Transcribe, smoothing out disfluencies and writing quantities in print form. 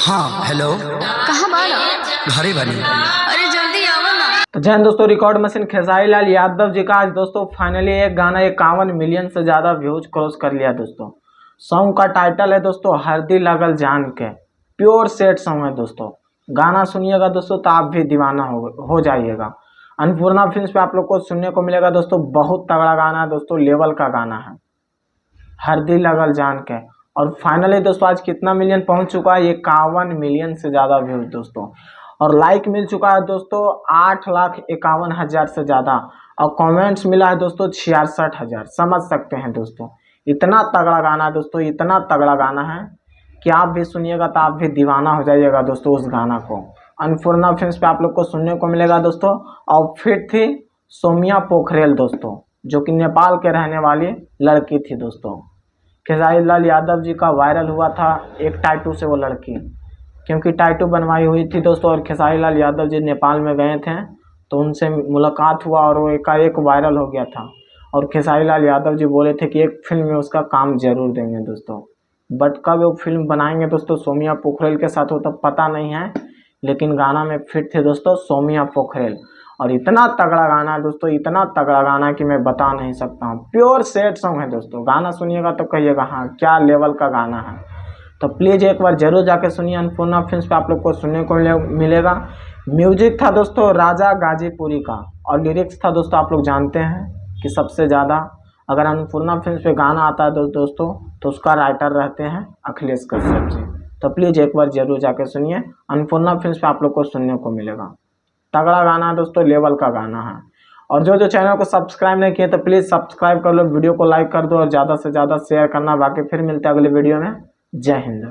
हाँ हेलो। कहाँ बारा? घरे बनी। अरे जल्दी आओ ना। तो जय हिंद दोस्तों, रिकॉर्ड मशीन खेसारी लाल यादव जी का आज दोस्तों फाइनली एक गाना 51 मिलियन से ज्यादा व्यूज क्रॉस कर लिया दोस्तों। सॉन्ग का टाइटल है दोस्तों हरदी लगल जान के। प्योर सेट सॉन्ग है दोस्तों। गाना सुनिएगा दोस्तों तो आप भी दीवाना हो जाइएगा। अन्नपूर्णा फिल्म्स पे आप लोग को सुनने को मिलेगा दोस्तों। बहुत तगड़ा गाना है दोस्तों, लेवल का गाना है हरदी लगल जान के। और फाइनली दोस्तों आज कितना मिलियन पहुंच चुका है? 51 मिलियन से ज़्यादा व्यूज दोस्तों। और लाइक मिल चुका है दोस्तों 8,51,000 से ज़्यादा। और कमेंट्स मिला है दोस्तों 66,000। समझ सकते हैं दोस्तों, इतना तगड़ा गाना है दोस्तों, इतना तगड़ा गाना है कि आप भी सुनिएगा तो आप भी दीवाना हो जाइएगा दोस्तों उस गाना को। अन्नपूर्णा फिल्म्स पे आप लोग को सुनने को मिलेगा दोस्तों। और फिर थी सोमिया पोखरेल दोस्तों, जो कि नेपाल के रहने वाली लड़की थी दोस्तों। खेसारी लाल यादव जी का वायरल हुआ था एक टाइटू से वो लड़की, क्योंकि टाइटू बनवाई हुई थी दोस्तों। और खेसारी लाल यादव जी नेपाल में गए थे तो उनसे मुलाकात हुआ और वो एकाएक वायरल हो गया था। और खेसारी लाल यादव जी बोले थे कि एक फिल्म में उसका काम जरूर देंगे दोस्तों। बट कब वो फिल्म बनाएंगे दोस्तों सोमिया पोखरेल के साथ वो तो पता नहीं है, लेकिन गाना में फिट थे दोस्तों सोमिया पोखरेल। और इतना तगड़ा गाना है दोस्तों, इतना तगड़ा गाना कि मैं बता नहीं सकता हूँ। प्योर सेट सॉन्ग है दोस्तों। गाना सुनिएगा तो कहिएगा हाँ क्या लेवल का गाना है। तो प्लीज़ एक बार जरूर जाके सुनिए। अन्नपूर्णा फिल्म्स पे आप लोग को सुनने को मिलेगा। म्यूजिक था दोस्तों राजा गाजीपुरी का, और लिरिक्स था दोस्तों आप लोग जानते हैं कि सबसे ज़्यादा अगर अन्नपूर्णा फिल्म्स पे गाना आता है दोस्तों तो उसका राइटर रहते हैं अखिलेश कश्यप जी। तो प्लीज़ एक बार जरूर जाके सुनिए। अन्नपूर्णा फिल्म्स पे आप लोग को सुनने को मिलेगा। तगड़ा गाना है दोस्तों, लेवल का गाना है। और जो चैनल को सब्सक्राइब नहीं किए तो प्लीज़ सब्सक्राइब कर लो, वीडियो को लाइक कर दो और ज़्यादा से ज़्यादा शेयर करना। बाकी फिर मिलते हैं अगले वीडियो में। जय हिंद।